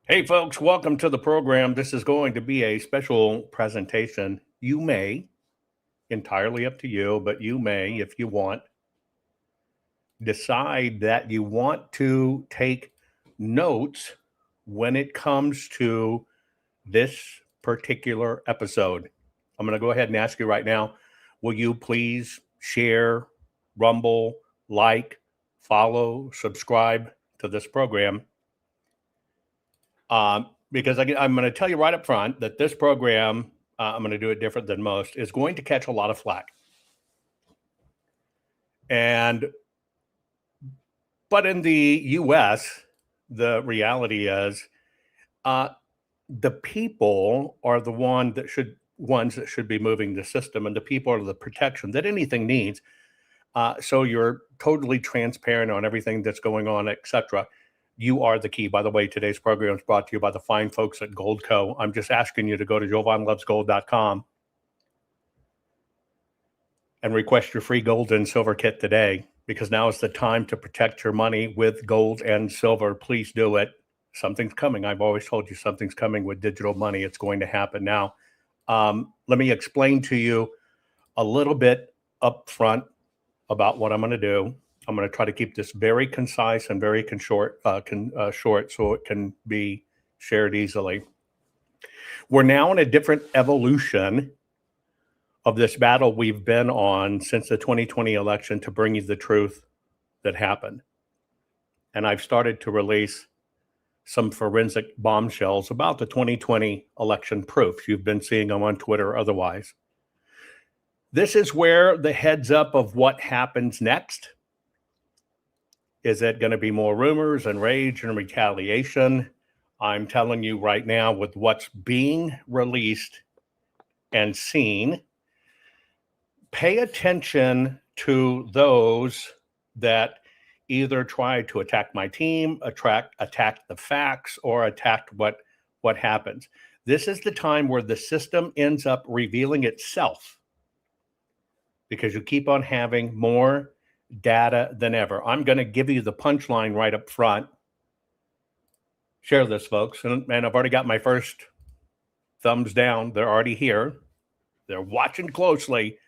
Hey, folks, welcome to the program. This is going to be a special presentation. You may, entirely up to you, but you may, if you want, decide that you want to take notes when it comes to this particular episode. I'm going to go ahead and ask you right now, will you please share, rumble, like, follow, subscribe to this program? Because I'm going to tell you right up front that this program, I'm going to do it different than most, is going to catch a lot of flack. But in the U.S., the reality is the people are the ones that should be moving the system, and the people are the protection that anything needs. So you're totally transparent on everything that's going on, etc. You are the key. By the way, today's program is brought to you by the fine folks at Goldco. I'm just asking you to go to jovanlovesgold.com and request your free gold and silver kit today, because now is the time to protect your money with gold and silver. Please do it. Something's coming. I've always told you something's coming with digital money. It's going to happen now. Let me explain to you a little bit up front about what I'm going to do. I'm going to try to keep this very concise and very short so it can be shared easily. We're now in a different evolution of this battle we've been on since the 2020 election to bring you the truth that happened. And I've started to release some forensic bombshells about the 2020 election proofs. You've been seeing them on Twitter or otherwise. This is where the heads up of what happens next. Is it going to be more rumors and rage and retaliation? I'm telling you right now, with what's being released and seen, pay attention to those that either try to attack my team, attack the facts, or attack what happens. This is the time where the system ends up revealing itself, because you keep on having more data than ever. I'm going to give you the punchline right up front. Share this, folks. And I've already got my first thumbs down. They're already here. They're watching closely.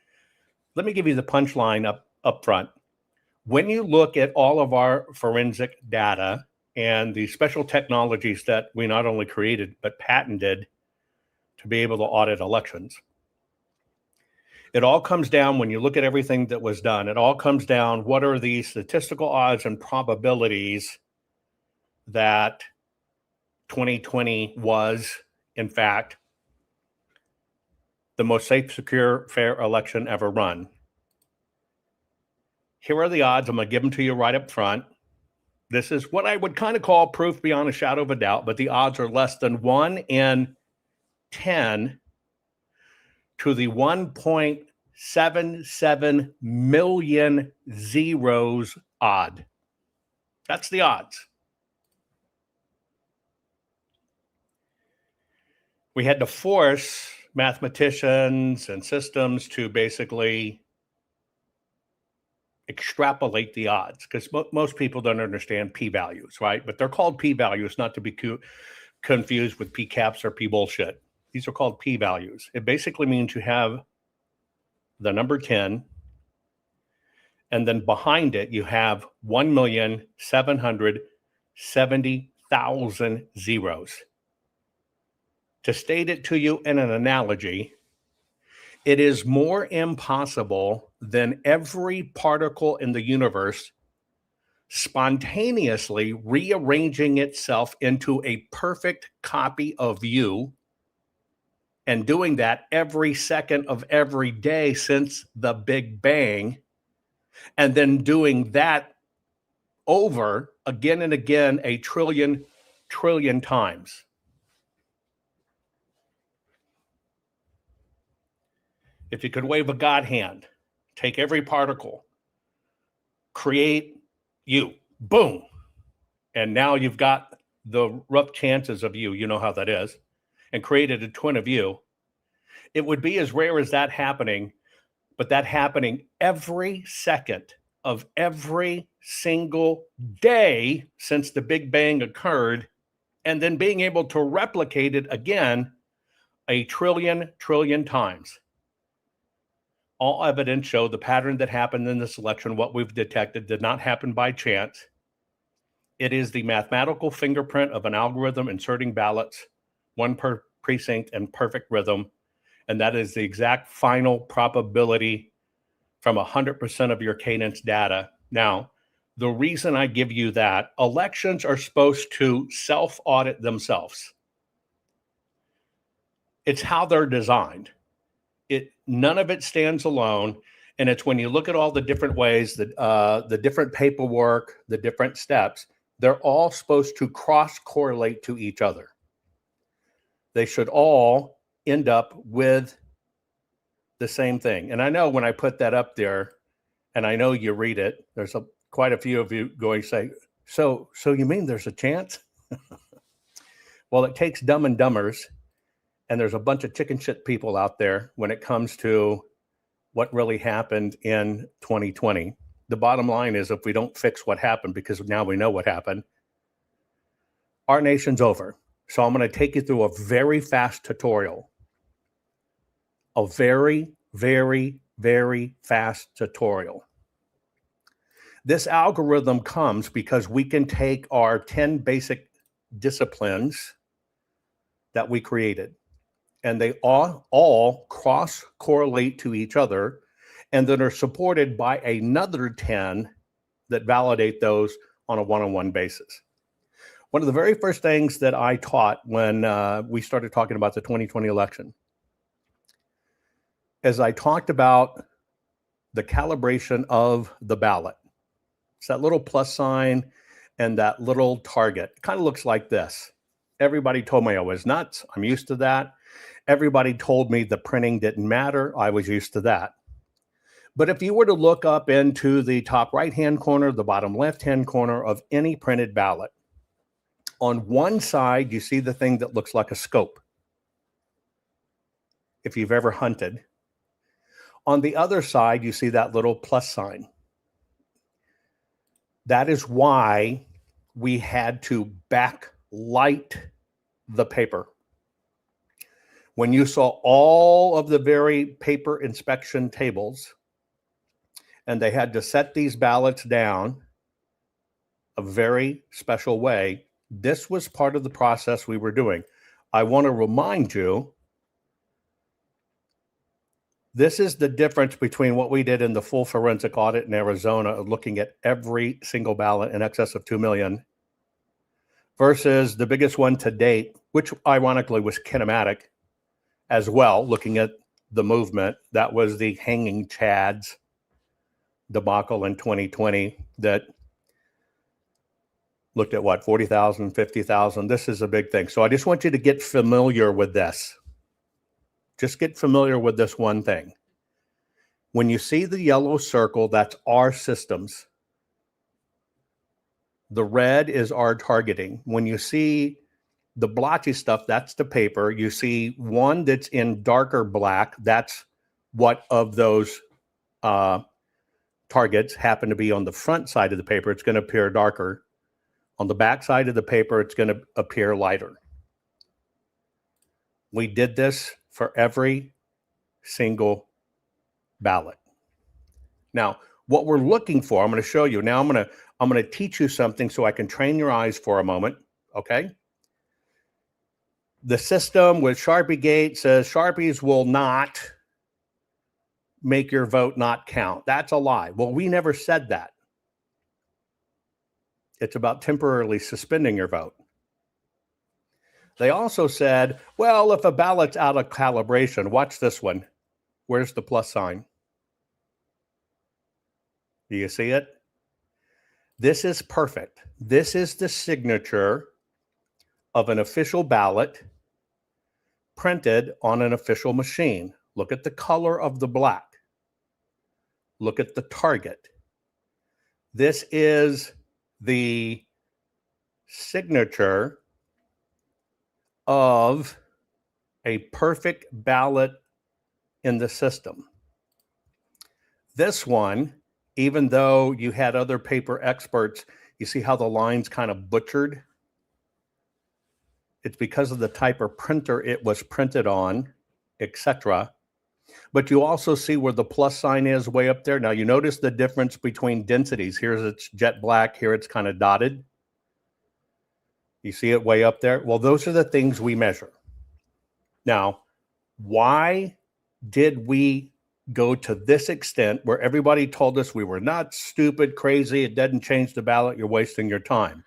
Let me give you the punchline up front. When you look at all of our forensic data and the special technologies that we not only created, but patented to be able to audit elections, it all comes down, when you look at everything that was done, it all comes down, what are the statistical odds and probabilities that 2020 was, in fact, the most safe, secure, fair election ever run. Here are the odds. I'm going to give them to you right up front. This is what I would kind of call proof beyond a shadow of a doubt, but the odds are less than 1 in 10 to the 1.77 million zeros odd. That's the odds. We had to force mathematicians and systems to basically extrapolate the odds, because most people don't understand p-values, right? But they're called p-values, not to be confused with p-caps or p-bullshit. These are called p-values. It basically means you have the number 10, and then behind it you have 1,770,000 zeros. To state it to you in an analogy, it is more impossible than every particle in the universe spontaneously rearranging itself into a perfect copy of you, and doing that every second of every day since the Big Bang, and then doing that over again and again a trillion times. If you could wave a God hand, take every particle, create you, boom, and now you've got the rough chances of you, you know how that is, and created a twin of you, it would be as rare as that happening, but that happening every second of every single day since the Big Bang occurred, and then being able to replicate it again a trillion times. All evidence show the pattern that happened in this election, what we've detected, did not happen by chance. It is the mathematical fingerprint of an algorithm inserting ballots, one per precinct, in perfect rhythm. And that is the exact final probability from 100% of your cadence data. Now, the reason I give you that, elections are supposed to self-audit themselves. It's how they're designed. None of it stands alone. And it's when you look at all the different ways that the different paperwork, the different steps, they're all supposed to cross-correlate to each other. They should all end up with the same thing. And I know when I put that up there, and I know you read it, there's quite a few of you going to say, so you mean there's a chance? Well, it takes dumb and dumbers. And there's a bunch of chicken shit people out there when it comes to what really happened in 2020. The bottom line is, if we don't fix what happened, because now we know what happened, our nation's over. So I'm going to take you through a very fast tutorial. A very, very, very fast tutorial. This algorithm comes because we can take our 10 basic disciplines that we created, and they all cross-correlate to each other, and then are supported by another 10 that validate those on a one-on-one basis. One of the very first things that I taught when we started talking about the 2020 election, as I talked about the calibration of the ballot. It's that little plus sign and that little target. It kind of looks like this. Everybody told me I was nuts. I'm used to that. Everybody told me the printing didn't matter. I was used to that. But if you were to look up into the top right-hand corner, the bottom left-hand corner of any printed ballot, on one side, you see the thing that looks like a scope, if you've ever hunted. On the other side, you see that little plus sign. That is why we had to backlight the paper. When you saw all of the very paper inspection tables, and they had to set these ballots down a very special way, this was part of the process we were doing. I want to remind you, this is the difference between what we did in the full forensic audit in Arizona, looking at every single ballot in excess of 2 million, versus the biggest one to date, which ironically was kinematic as well, looking at the movement. That was the hanging chads debacle in 2020 that looked at what, 40,000, 50,000. This is a big thing. So I just want you to get familiar with this. Just get familiar with this one thing. When you see the yellow circle, that's our systems. The red is our targeting. When you see the blotchy stuff, that's the paper. You see one that's in darker black, that's what of those targets happen to be on the front side of the paper. It's going to appear darker. On the back side of the paper, it's going to appear lighter. We did this for every single ballot. Now, what we're looking for, I'm going to show you. Now I'm going to teach you something so I can train your eyes for a moment, okay? The system with Sharpie Gate says Sharpies will not make your vote not count. That's a lie. Well, we never said that. It's about temporarily suspending your vote. They also said, well, if a ballot's out of calibration, watch this one. Where's the plus sign? Do you see it? This is perfect. This is the signature of an official ballot printed on an official machine. Look at the color of the black. Look at the target. This is the signature of a perfect ballot in the system. This one, even though you had other paper experts, you see how the line's kind of butchered? It's because of the type of printer it was printed on, etc. But you also see where the plus sign is way up there. Now you notice the difference between densities. Here's it's jet black, here it's kind of dotted. You see it way up there? Well, those are the things we measure. Now, why did we go to this extent where everybody told us we were nuts, stupid, crazy, it doesn't change the ballot, you're wasting your time?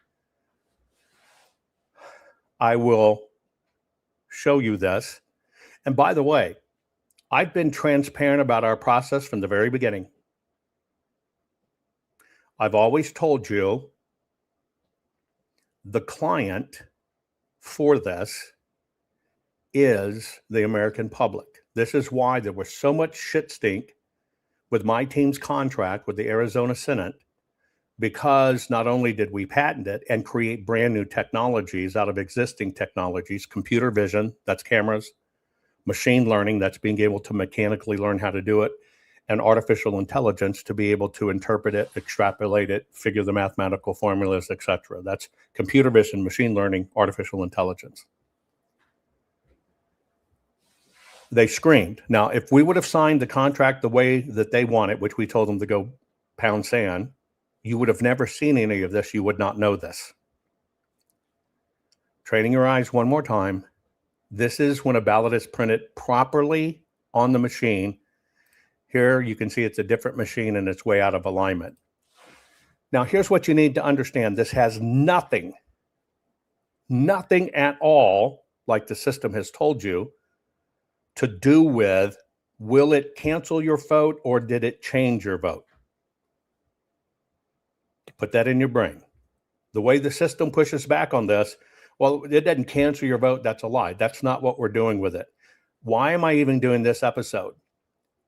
I will show you this. And by the way, I've been transparent about our process from the very beginning. I've always told you the client for this is the American public. This is why there was so much shit stink with my team's contract with the Arizona Senate, because not only did we patent it and create brand new technologies out of existing technologies, computer vision, that's cameras, machine learning, that's being able to mechanically learn how to do it, and artificial intelligence to be able to interpret it, extrapolate it, figure the mathematical formulas, etc. That's computer vision, machine learning, artificial intelligence. They screamed. Now, if we would have signed the contract the way that they want it, which we told them to go pound sand, you would have never seen any of this. You would not know this. Training your eyes one more time. This is when a ballot is printed properly on the machine. Here you can see it's a different machine and it's way out of alignment. Now, here's what you need to understand. This has nothing at all, like the system has told you, to do with will it cancel your vote or did it change your vote? Put that in your brain. The way the system pushes back on this, well, it doesn't cancel your vote. That's a lie. That's not what we're doing with it. Why am I even doing this episode?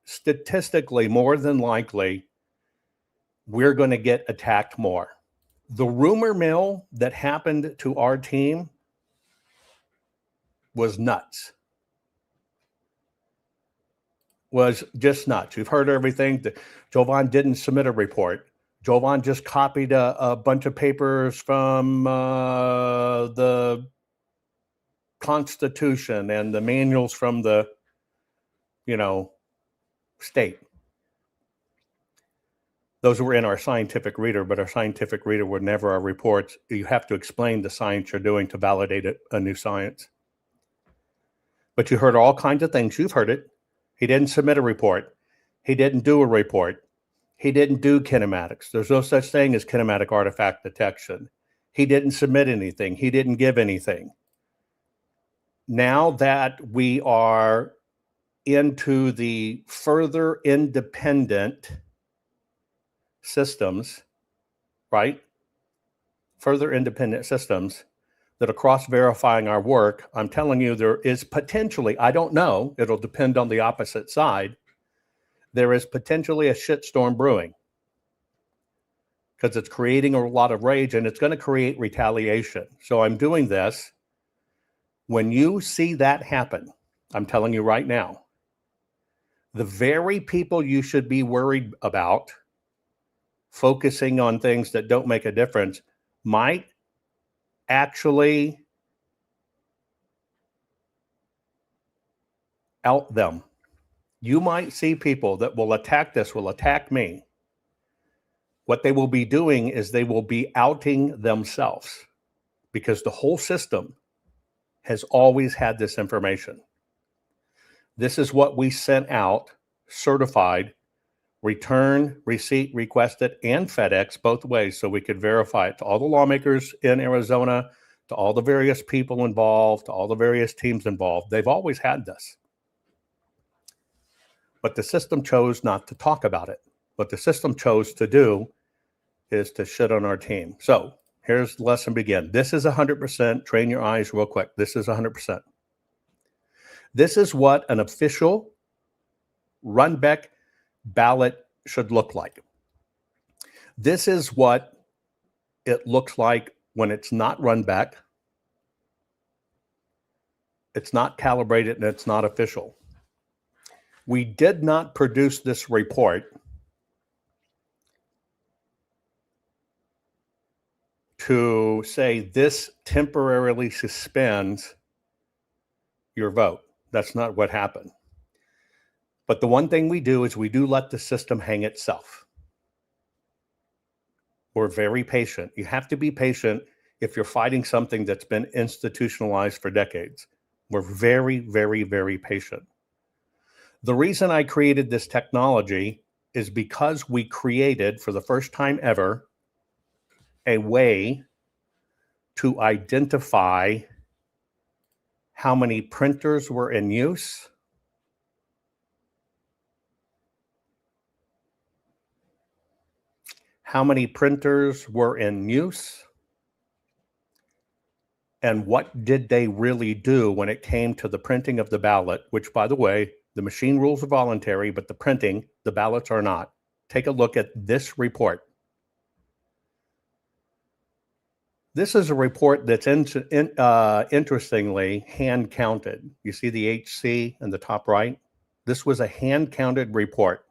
Statistically, more than likely, we're going to get attacked more. The rumor mill that happened to our team was nuts. Was just nuts. You've heard everything. Jovan didn't submit a report. Jovan just copied a bunch of papers from the Constitution and the manuals from the, state. Those were in our scientific reader, but our scientific reader were never our reports. You have to explain the science you're doing to validate a new science. But you heard all kinds of things. You've heard it. He didn't submit a report. He didn't do a report. He didn't do kinematics. There's no such thing as kinematic artifact detection. He didn't submit anything. He didn't give anything. Now that we are into the further independent systems, right? Further independent systems that are cross-verifying our work, I'm telling you there is potentially, I don't know, it'll depend on the opposite side, there is potentially a shitstorm brewing because it's creating a lot of rage and it's going to create retaliation. So I'm doing this. When you see that happen, I'm telling you right now, the very people you should be worried about focusing on things that don't make a difference might actually out them. You might see people that will attack this, will attack me. What they will be doing is they will be outing themselves because the whole system has always had this information. This is what we sent out, certified, return, receipt, requested, and FedEx both ways so we could verify it to all the lawmakers in Arizona, to all the various people involved, to all the various teams involved. They've always had this. But the system chose not to talk about it. What the system chose to do is to shit on our team. So here's the lesson begin. This is 100%. Train your eyes real quick. This is 100%. This is what an official Runbeck ballot should look like. This is what it looks like when it's not Runbeck, it's not calibrated, and it's not official. We did not produce this report to say this temporarily suspends your vote. That's not what happened. But the one thing we do is we do let the system hang itself. We're very patient. You have to be patient if you're fighting something that's been institutionalized for decades. We're very, very, very patient. The reason I created this technology is because we created, for the first time ever, a way to identify how many printers were in use, and what did they really do when it came to the printing of the ballot, which, by the way, the machine rules are voluntary, but the printing, the ballots are not. Take a look at this report. This is a report that's interestingly hand counted. You see the HC in the top right? This was a hand counted report.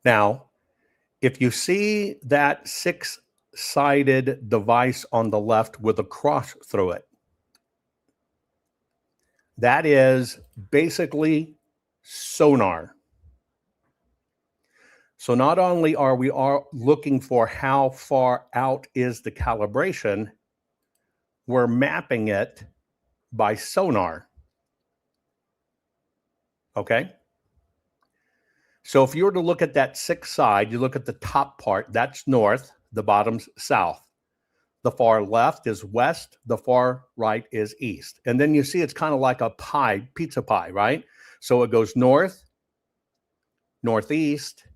Now, if you see that six-sided device on the left with a cross through it, that is basically sonar. So not only are we looking for how far out is the calibration, we're mapping it by sonar. Okay? So if you were to look at that sixth side, you look at the top part, that's north, the bottom's south. The far left is west, the far right is east. And then you see it's kind of like a pie, pizza pie, right? So it goes north, northeast,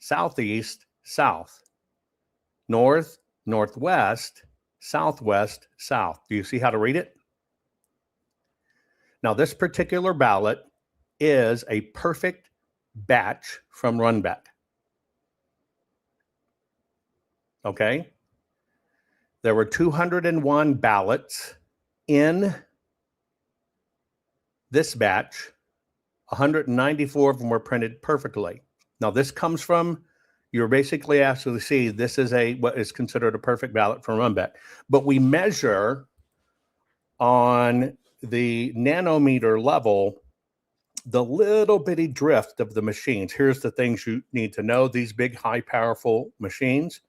southeast, south, north, northwest, southwest, south. Do you see how to read it? Now, this particular ballot is a perfect batch from Runback. Okay? There were 201 ballots in this batch. 194 of them were printed perfectly. Now, this comes from, you're basically asked to see, this is what is considered a perfect ballot from Runback. But we measure on the nanometer level the little bitty drift of the machines. Here's the things you need to know. These big, high, powerful machines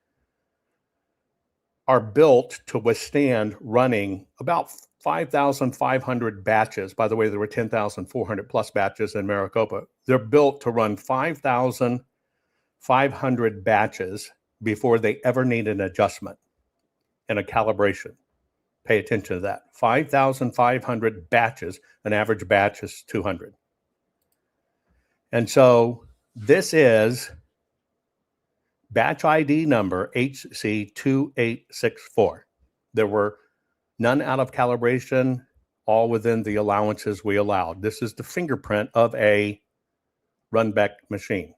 are built to withstand running about 5,500 batches. By the way, there were 10,400 plus batches in Maricopa. They're built to run 5,500 batches before they ever need an adjustment and a calibration. Pay attention to that. 5,500 batches. An average batch is 200. And so this is batch ID number HC2864. There were none out of calibration, all within the allowances we allowed. This is the fingerprint of a Runback machine.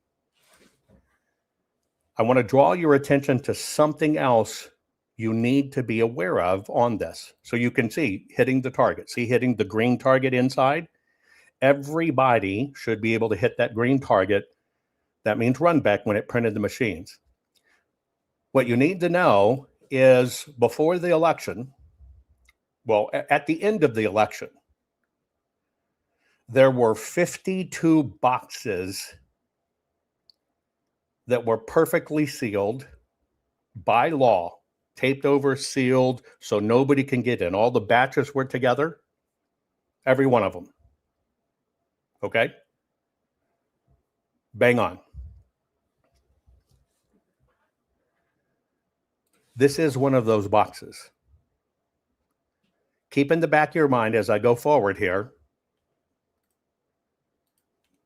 I want to draw your attention to something else you need to be aware of on this. So you can see hitting the target. See hitting the green target inside? Everybody should be able to hit that green target. That means Runback when it printed the machines. What you need to know is before the election, well, at the end of the election, there were 52 boxes that were perfectly sealed by law, taped over, sealed, so nobody can get in. All the batches were together, every one of them. Okay? Bang on. This is one of those boxes. Keep in the back of your mind as I go forward here.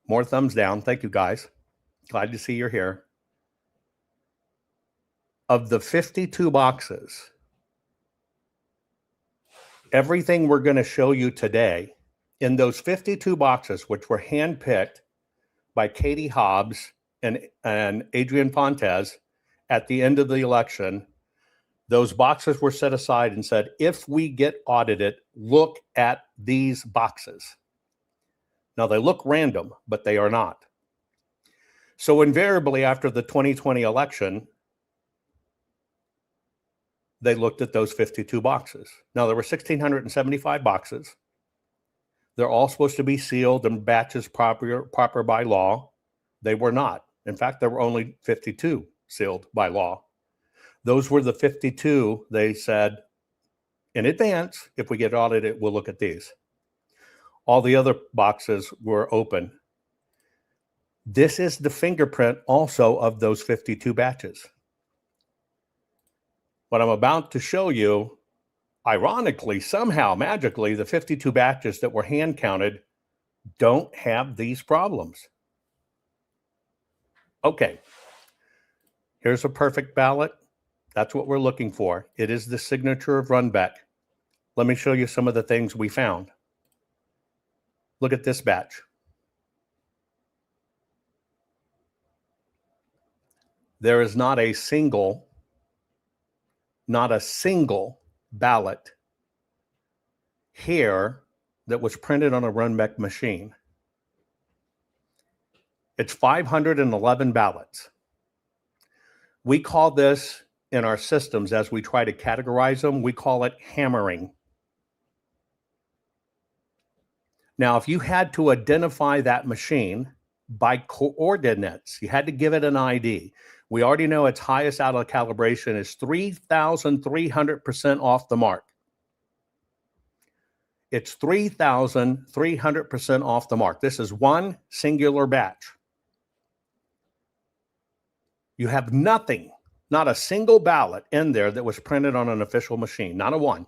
More thumbs down. Thank you, guys. Glad to see you're here. Of the 52 boxes, everything we're going to show you today, in those 52 boxes, which were handpicked by Katie Hobbs and Adrian Fontes at the end of the election, those boxes were set aside and said, if we get audited, look at these boxes. Now, they look random, but they are not. So invariably after the 2020 election, they looked at those 52 boxes. Now there were 1,675 boxes. They're all supposed to be sealed and batches proper by law. They were not. In fact, there were only 52 sealed by law. Those were the 52 they said in advance, if we get audited, we'll look at these. All the other boxes were open. This is the fingerprint also of those 52 batches. What I'm about to show you, ironically, somehow, magically, the 52 batches that were hand counted don't have these problems. Okay, here's a perfect ballot. That's what we're looking for. It is the signature of Runbeck. Let me show you some of the things we found. Look at this batch. There is not a single ballot here that was printed on a Runbeck machine. It's 511 ballots. We call this in our systems, as we try to categorize them, we call it hammering. Now, if you had to identify that machine by coordinates, you had to give it an ID. We already know its highest out of calibration is 3,300% off the mark. It's 3,300% off the mark. This is one singular batch. You have nothing, not a single ballot in there that was printed on an official machine, not a one.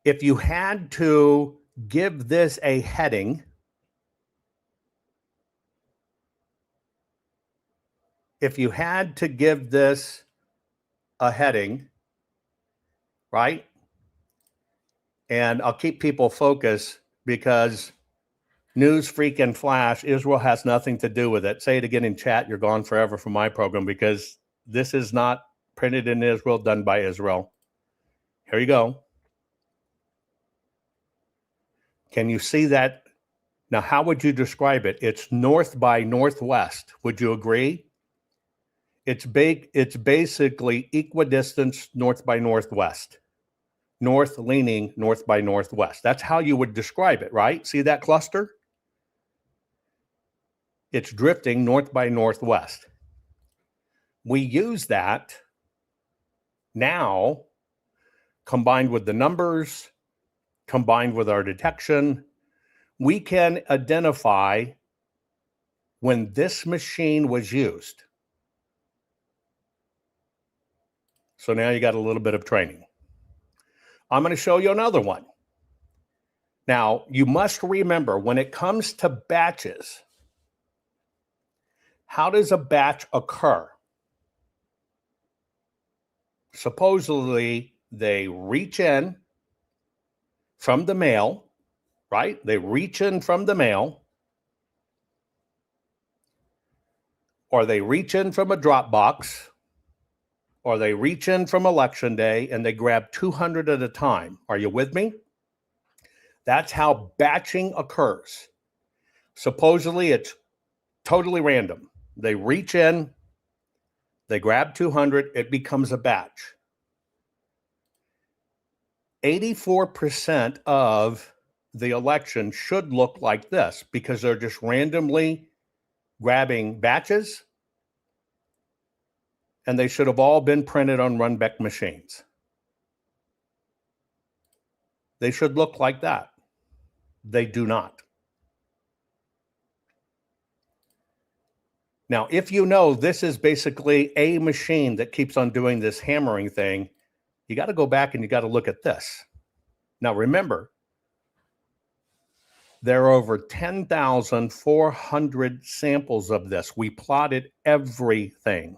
If you had to give this a heading, right? And I'll keep people focused because news, freak, and flash, Israel has nothing to do with it. Say it again in chat, you're gone forever from my program, because this is not printed in Israel, done by Israel. Here you go. Can you see that? Now, how would you describe it? It's north by northwest. Would you agree? It's basically equidistant north by northwest. North leaning north by northwest. That's how you would describe it, right? See that cluster? It's drifting north by northwest. We use that now, combined with the numbers, combined with our detection, we can identify when this machine was used. So now you got a little bit of training. I'm going to show you another one. Now, you must remember, when it comes to batches, how does a batch occur? Supposedly, they reach in from the mail, right? They reach in from the mail, or they reach in from a drop box, or they reach in from election day and they grab 200 at a time. Are you with me? That's how batching occurs. Supposedly, it's totally random. They reach in, they grab 200, it becomes a batch. 84% of the election should look like this, because they're just randomly grabbing batches, and they should have all been printed on Runbeck machines. They should look like that. They do not. Now, if you know this is basically a machine that keeps on doing this hammering thing, you got to go back and you got to look at this. Now, remember, there are over 10,400 samples of this. We plotted everything.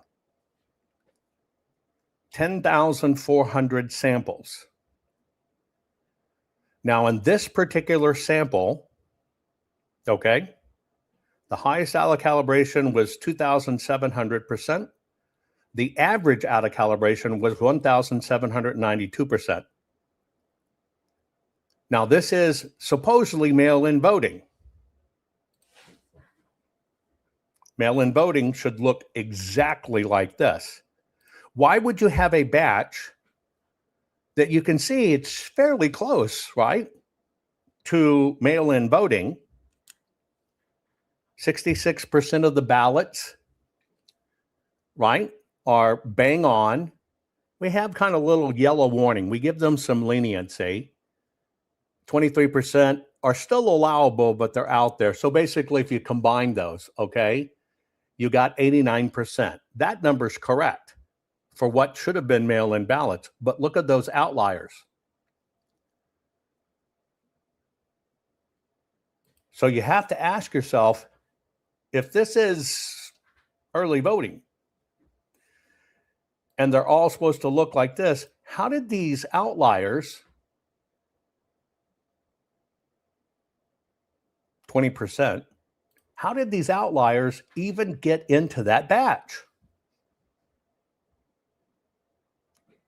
10,400 samples. Now, in this particular sample, okay, the highest out of calibration was 2,700%. The average out of calibration was 1,792%. Now, this is supposedly mail-in voting. Mail-in voting should look exactly like this. Why would you have a batch that you can see it's fairly close, right, to mail-in voting? 66% of the ballots, right, are bang on. We have kind of a little yellow warning. We give them some leniency. 23% are still allowable, but they're out there. So basically, if you combine those, okay, you got 89%. That number's correct for what should have been mail-in ballots. But look at those outliers. So you have to ask yourself, if this is early voting and they're all supposed to look like this, how did these outliers, 20%, how did these outliers even get into that batch?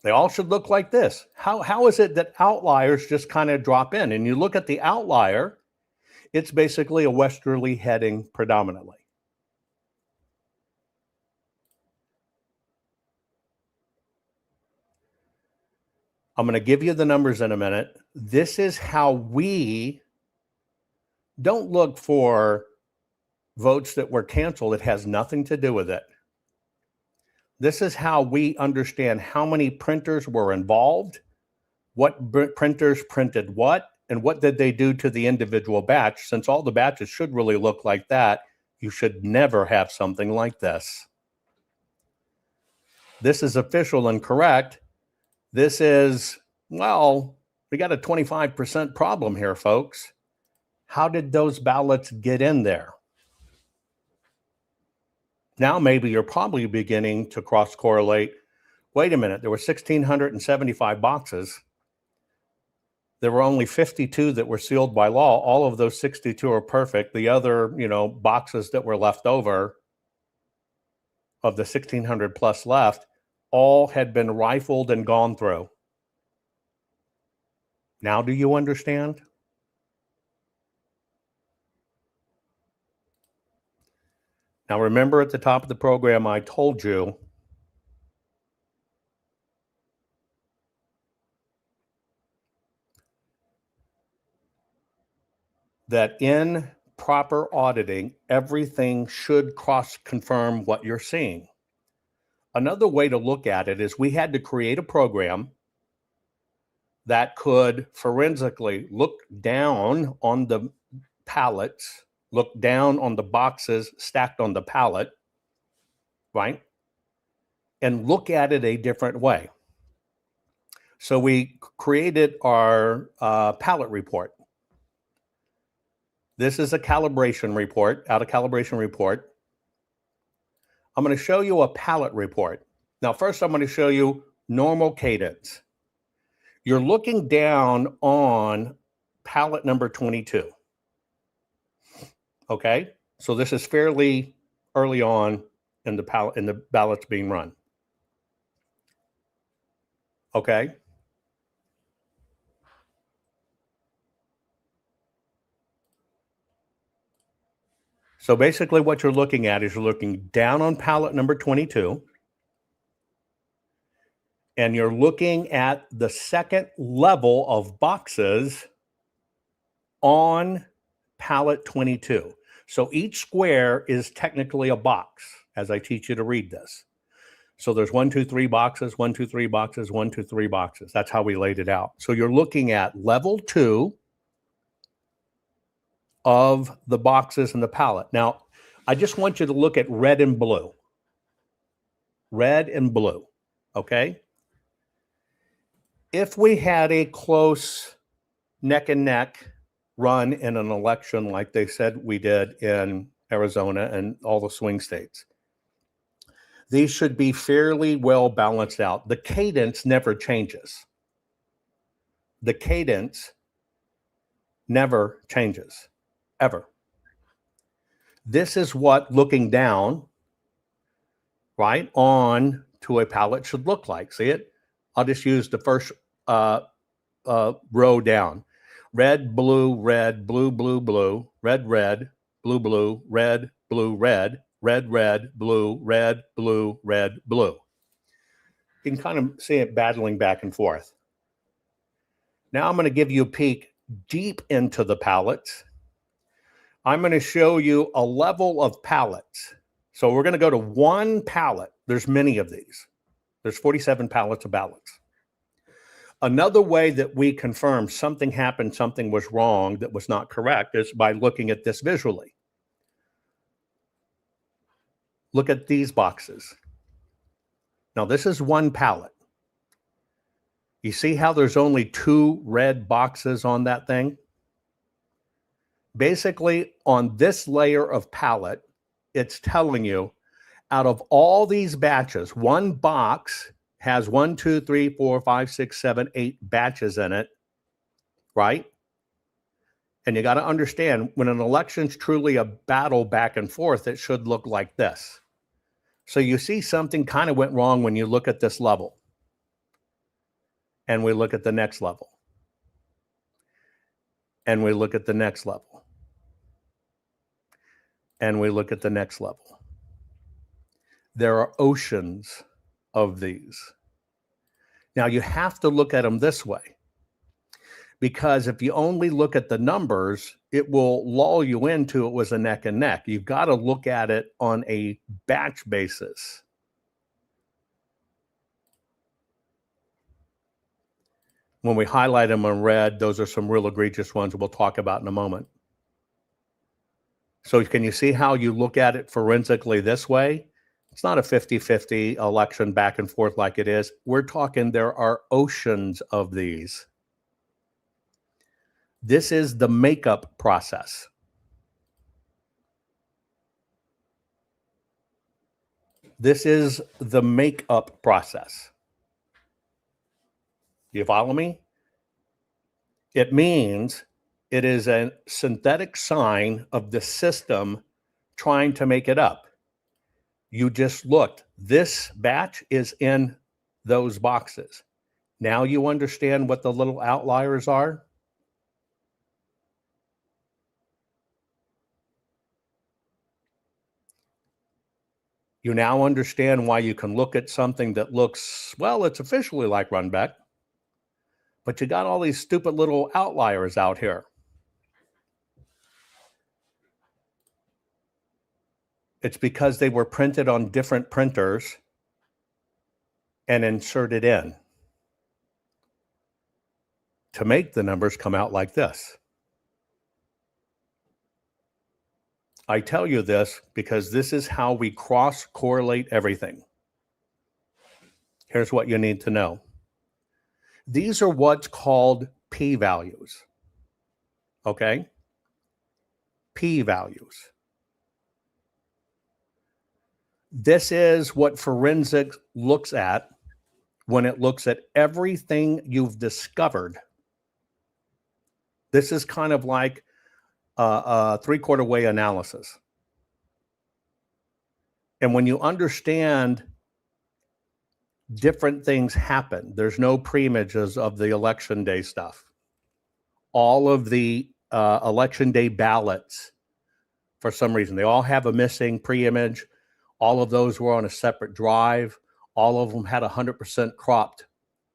They all should look like this. How is it that outliers just kind of drop in? And you look at the outlier, it's basically a westerly heading predominantly. I'm going to give you the numbers in a minute. This is how we don't look for votes that were canceled. It has nothing to do with it. This is how we understand how many printers were involved, what printers printed what, and what did they do to the individual batch. Since all the batches should really look like that, you should never have something like this. This is official and correct. This is, well, we got a 25% problem here, folks. How did those ballots get in there? Now maybe you're probably beginning to cross-correlate. Wait a minute, there were 1,675 boxes. There were only 52 that were sealed by law. All of those 62 are perfect. The other, boxes that were left over of the 1,600 plus left, all had been rifled and gone through. Now do you understand? Now remember at the top of the program, I told you that in proper auditing, everything should cross-confirm what you're seeing. Another way to look at it is we had to create a program that could forensically look down on the pallets, look down on the boxes stacked on the pallet, right? And look at it a different way. So we created our pallet report. This is a calibration report, out of calibration report. I'm going to show you a pallet report. Now, first, I'm going to show you normal cadence. You're looking down on pallet number 22. Okay, so this is fairly early on in the ballots being run. Okay. So basically what you're looking at is you're looking down on pallet number 22, and you're looking at the second level of boxes on pallet 22. So each square is technically a box, as I teach you to read this. So there's 1, 2, 3 boxes, 1, 2, 3 boxes, 1, 2, 3 boxes. That's how we laid it out. So you're looking at level 2 of the boxes in the pallet. Now, I just want you to look at red and blue. Red and blue, okay? If we had a close neck and neck run in an election like they said we did in Arizona and all the swing states, these should be fairly well balanced out. The cadence never changes. The cadence never changes, ever. This is what looking down, right, on to a pallet should look like. See it? I'll just use the first row down. Red, blue, red, blue, blue, blue, red, red, blue, blue, red, blue, red, red, red, blue, red, blue, red, blue. You can kind of see it battling back and forth. Now I'm going to give you a peek deep into the pallets. I'm going to show you a level of pallets. So we're going to go to one pallet. There's many of these. There's 47 pallets of ballots. Another way that we confirm something happened, something was wrong, that was not correct, is by looking at this visually. Look at these boxes. Now, this is one pallet. You see how there's only 2 red boxes on that thing? Basically, on this layer of pallet, it's telling you out of all these batches, one box has 1, 2, 3, 4, 5, 6, 7, 8 batches in it, right? And you got to understand, when an election's truly a battle back and forth, it should look like this. So you see something kind of went wrong when you look at this level. And we look at the next level. And we look at the next level. And we look at the next level. There are oceans of these. Now you have to look at them this way, because if you only look at the numbers, it will lull you into it was a neck and neck. You've got to look at it on a batch basis. When we highlight them in red, those are some real egregious ones we'll talk about in a moment. So can you see how you look at it forensically this way? It's not a 50-50 election back and forth like it is. We're talking there are oceans of these. This is the makeup process. This is the makeup process. You follow me? It means it is a synthetic sign of the system trying to make it up. You just looked. This batch is in those boxes. Now you understand what the little outliers are? You now understand why you can look at something that looks, well, it's officially like Runbeck, but you got all these stupid little outliers out here. It's because they were printed on different printers and inserted in to make the numbers come out like this. I tell you this because this is how we cross-correlate everything. Here's what you need to know. These are what's called p-values, okay? P-values. This is what forensics looks at when it looks at everything you've discovered. This is kind of like a three-quarter way analysis. And when you understand different things happen, there's no pre-images of the election day stuff. All of the election day ballots, for some reason, they all have a missing pre-image. All of those were on a separate drive. All of them had 100% cropped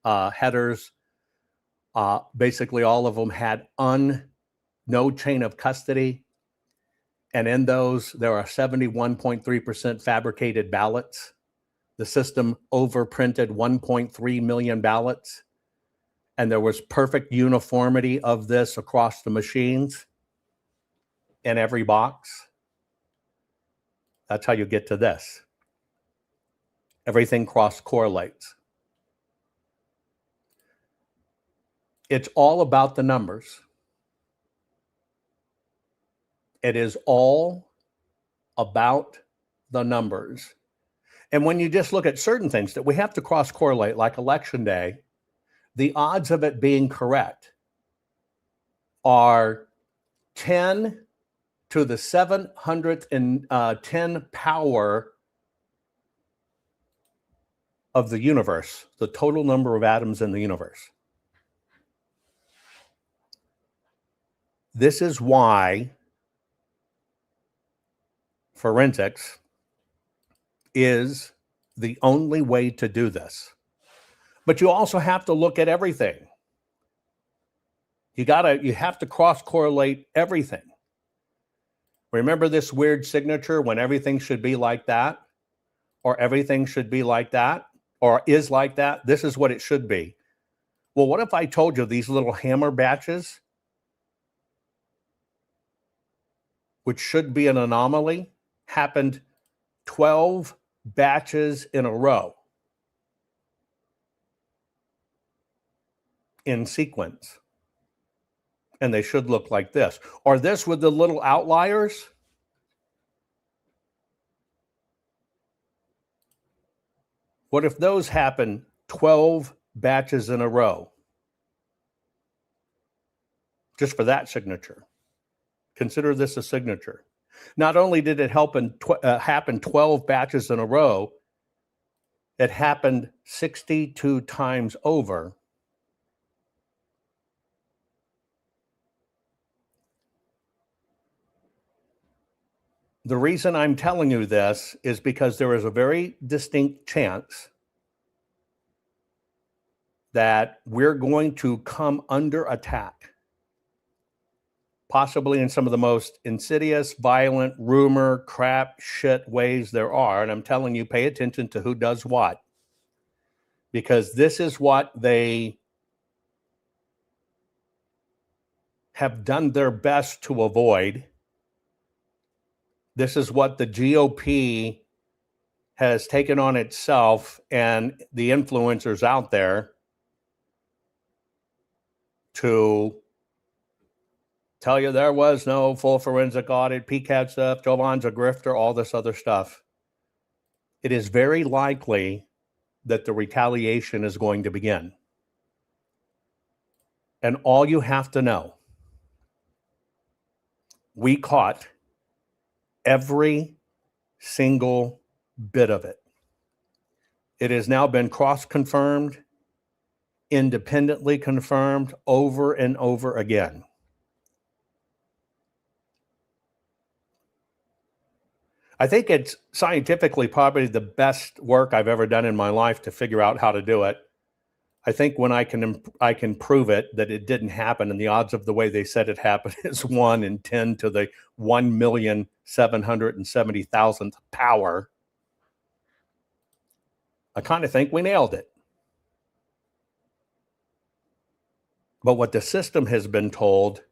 headers. Basically, all of them had no chain of custody. And in those, there are 71.3% fabricated ballots. The system overprinted 1.3 million ballots. And there was perfect uniformity of this across the machines in every box. That's how you get to this. Everything cross-correlates. It's all about the numbers. It is all about the numbers. And when you just look at certain things that we have to cross-correlate, like election day, the odds of it being correct are 10 to the 710 power of the universe, the total number of atoms in the universe. This is why forensics is the only way to do this. But you also have to look at everything. You have to cross-correlate everything. Remember this weird signature when everything should be like that, or everything should be like that, or is like that? This is what it should be. Well, what if I told you these little hammer batches, which should be an anomaly, happened 12 batches in a row in sequence? And they should look like this. Or this with the little outliers. What if those happen 12 batches in a row? Just for that signature. Consider this a signature. Not only did it happen 12 batches in a row, it happened 62 times over. The reason I'm telling you this is because there is a very distinct chance that we're going to come under attack, possibly in some of the most insidious, violent, rumor, crap, shit ways there are. And I'm telling you, pay attention to who does what, because this is what they have done their best to avoid. This is what the GOP has taken on itself and the influencers out there to tell you there was no full forensic audit, PCAT stuff, Jovan's a grifter, all this other stuff. It is very likely that the retaliation is going to begin. And all you have to know, we caught every single bit of it. It has now been cross-confirmed, independently confirmed over and over again. I think it's scientifically probably the best work I've ever done in my life to figure out how to do it. I think when I can prove it that it didn't happen, and the odds of the way they said it happened is 1 in 10 to the 1,770,000th power. I kind of think we nailed it. But what the system has been told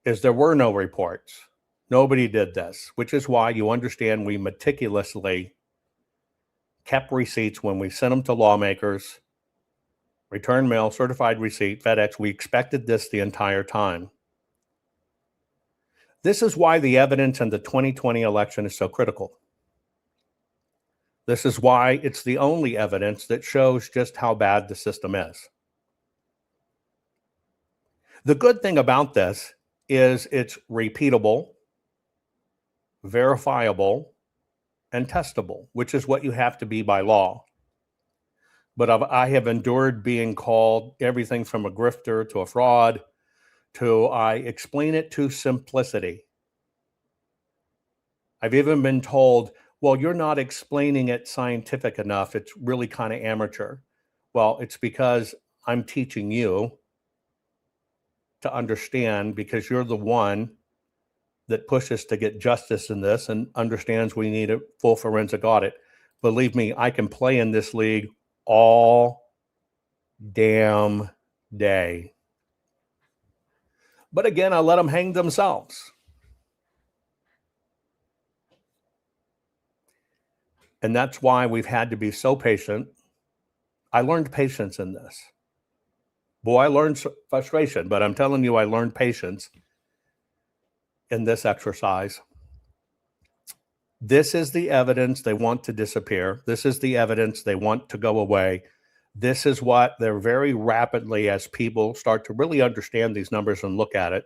is there were no reports. Nobody did this, which is why you understand we meticulously kept receipts when we sent them to lawmakers. Return mail, certified receipt, FedEx. We expected this the entire time. This is why the evidence in the 2020 election is so critical. This is why it's the only evidence that shows just how bad the system is. The good thing about this is it's repeatable, verifiable, and testable, which is what you have to be by law. But I have endured being called everything from a grifter to a fraud to I explain it to simplicity. I've even been told, well, you're not explaining it scientific enough. It's really kind of amateur. Well, it's because I'm teaching you to understand, because you're the one that pushes to get justice in this and understands we need a full forensic audit. Believe me, I can play in this league all damn day. But again, I let them hang themselves. And that's why we've had to be so patient. I learned patience in this. Boy, I learned frustration, but I'm telling you, I learned patience in this exercise. This is the evidence they want to disappear. This is the evidence they want to go away. This is what they're very rapidly, as people start to really understand these numbers and look at it,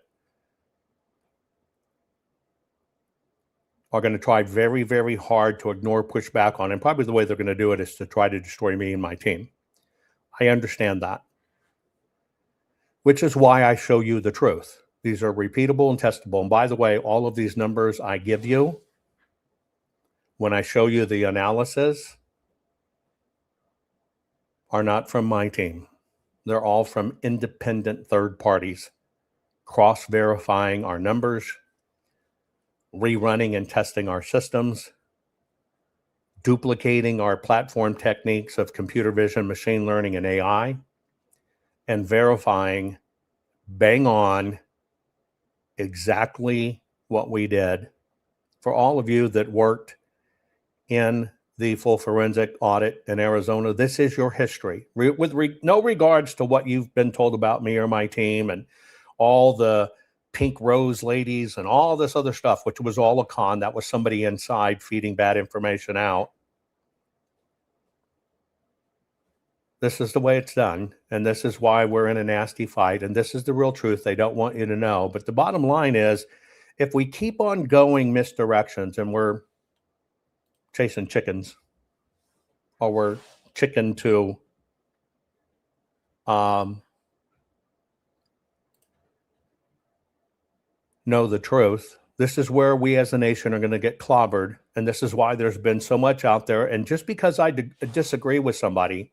are going to try very, very hard to ignore, push back on. And probably the way they're going to do it is to try to destroy me and my team. I understand that, which is why I show you the truth. These are repeatable and testable. And by the way, all of these numbers I give you, when I show you the analysis, are not from my team. They're all from independent third parties, cross-verifying our numbers, rerunning and testing our systems, duplicating our platform techniques of computer vision, machine learning, and AI, and verifying bang on exactly what we did. For all of you that worked in the full forensic audit in Arizona, this is your history. With no regards to what you've been told about me or my team and all the pink rose ladies and all this other stuff, which was all a con. That was somebody inside feeding bad information out. This is the way it's done, and this is why we're in a nasty fight, and this is the real truth. They don't want you to know. But the bottom line is, if we keep on going misdirections and we're chasing chickens, or we're chicken to know the truth, this is where we as a nation are going to get clobbered, and this is why there's been so much out there. And just because I disagree with somebody,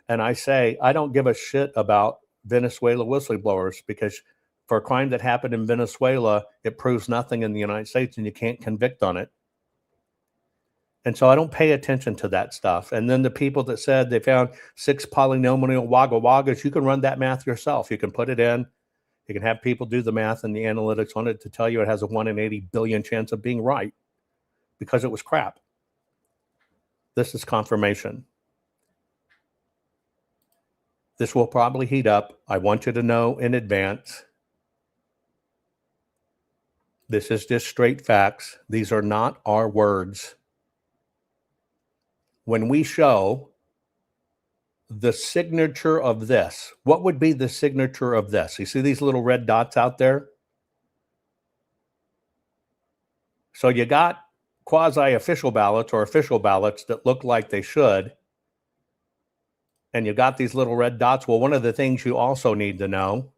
and I say, I don't give a shit about Venezuela whistleblowers, because for a crime that happened in Venezuela, it proves nothing in the United States and you can't convict on it. And so I don't pay attention to that stuff. And then the people that said they found 6 polynomial wagga waggas, you can run that math yourself. You can put it in. You can have people do the math and the analytics on it to tell you it has a 1 in 80 billion chance of being right, because it was crap. This is confirmation. This will probably heat up. I want you to know in advance. This is just straight facts. These are not our words. When we show the signature of this, what would be the signature of this? You see these little red dots out there? So you got quasi-official ballots or official ballots that look like they should, and you got these little red dots. Well, one of the things you also need to know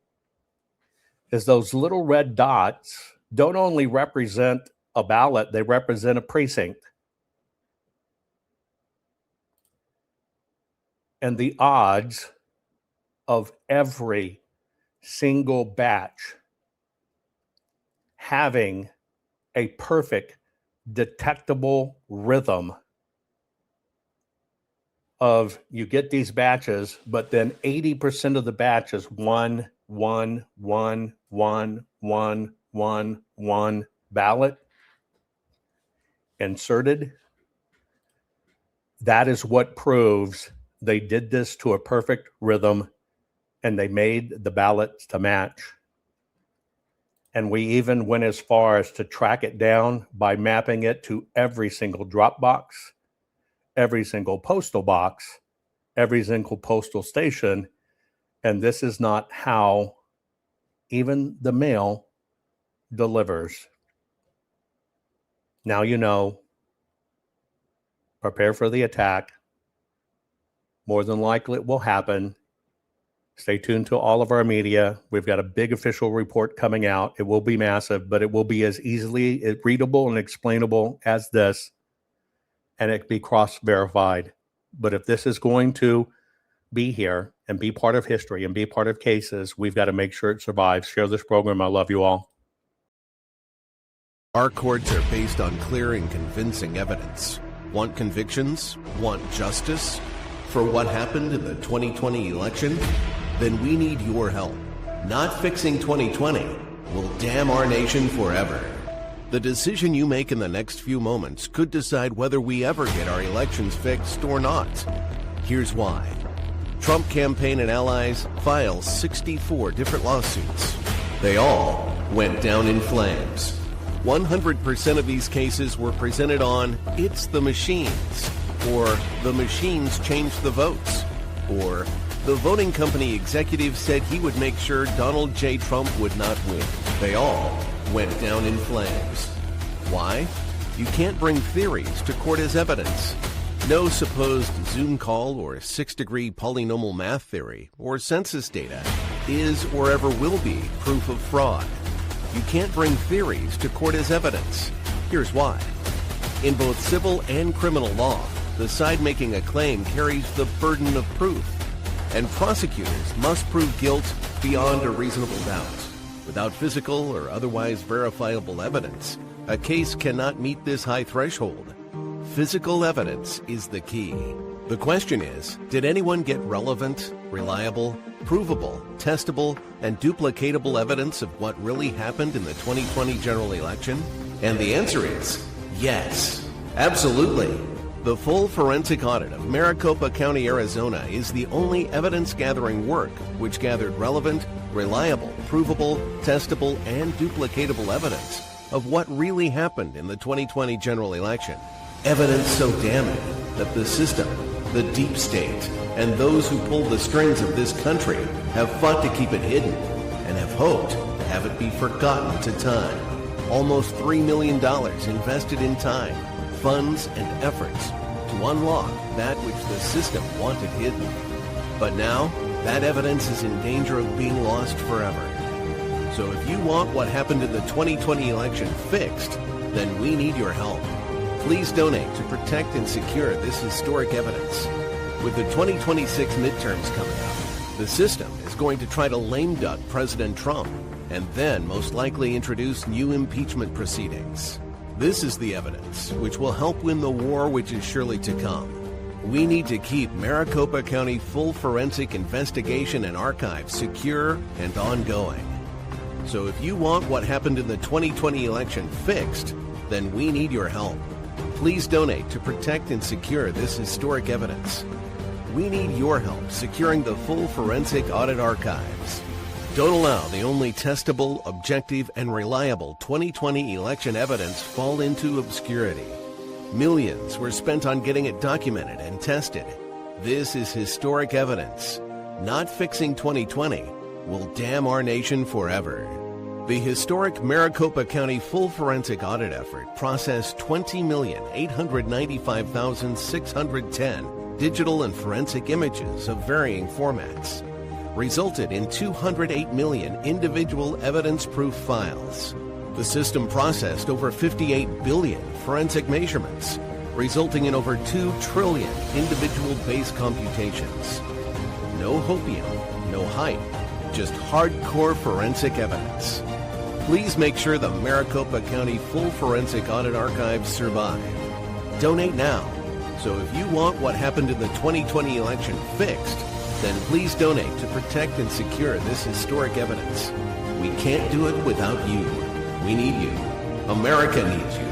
is those little red dots don't only represent a ballot, they represent a precinct. And the odds of every single batch having a perfect detectable rhythm of, you get these batches, but then 80% of the batches, 1, 1, 1, 1, 1, 1, 1 ballot inserted. That is what proves they did this to a perfect rhythm, and they made the ballots to match. And we even went as far as to track it down by mapping it to every single drop box, every single postal box, every single postal station. And this is not how even the mail delivers. Now you know. Prepare for the attack. More than likely it will happen. Stay tuned to all of our media. We've got a big official report coming out. It will be massive, but it will be as easily readable and explainable as this, and it can be cross-verified. But if this is going to be here and be part of history and be part of cases, we've got to make sure it survives. Share this program. I love you all. Our courts are based on clear and convincing evidence. Want convictions? Want justice? For what happened in the 2020 election? Then we need your help. Not fixing 2020 will damn our nation forever. The decision you make in the next few moments could decide whether we ever get our elections fixed or not. Here's why. Trump campaign and allies filed 64 different lawsuits. They all went down in flames. 100% of these cases were presented on "it's the machines," or "the machines changed the votes," or "the voting company executive said he would make sure Donald J. Trump would not win." They all went down in flames. Why? You can't bring theories to court as evidence. No supposed Zoom call or 6-degree polynomial math theory or census data is or ever will be proof of fraud. You can't bring theories to court as evidence. Here's why. In both civil and criminal law, the side making a claim carries the burden of proof, and prosecutors must prove guilt beyond a reasonable doubt. Without physical or otherwise verifiable evidence, a case cannot meet this high threshold. Physical evidence is the key. The question is, did anyone get relevant, reliable, provable, testable, and duplicatable evidence of what really happened in the 2020 general election? And the answer is yes, absolutely. The full forensic audit of Maricopa County, Arizona is the only evidence-gathering work which gathered relevant, reliable, provable, testable, and duplicatable evidence of what really happened in the 2020 general election. Evidence so damning that the system, the deep state, and those who pull the strings of this country have fought to keep it hidden and have hoped to have it be forgotten to time. Almost $3 million invested in time, funds, and efforts to unlock that which the system wanted hidden. But now, that evidence is in danger of being lost forever. So if you want what happened in the 2020 election fixed, then we need your help. Please donate to protect and secure this historic evidence. With the 2026 midterms coming up, the system is going to try to lame duck President Trump and then most likely introduce new impeachment proceedings. This is the evidence which will help win the war which is surely to come. We need to keep Maricopa County full forensic investigation and archive secure and ongoing. So if you want what happened in the 2020 election fixed, then we need your help. Please donate to protect and secure this historic evidence. We need your help securing the full forensic audit archives. Don't allow the only testable, objective, and reliable 2020 election evidence fall into obscurity. Millions were spent on getting it documented and tested. This is historic evidence. Not fixing 2020 will damn our nation forever. The historic Maricopa County full forensic audit effort processed 20,895,610 digital and forensic images of varying formats, resulted in 208 million individual evidence-proof files. The system processed over 58 billion forensic measurements, resulting in over 2 trillion individual base computations. No hopium, no hype, just hardcore forensic evidence. Please make sure the Maricopa County full forensic audit archives survive. Donate now. So if you want what happened in the 2020 election fixed, then please donate to protect and secure this historic evidence. We can't do it without you. We need you. America needs you.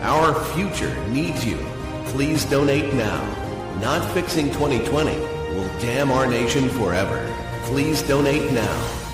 Our future needs you. Please donate now. Not fixing 2020 will damn our nation forever. Please donate now.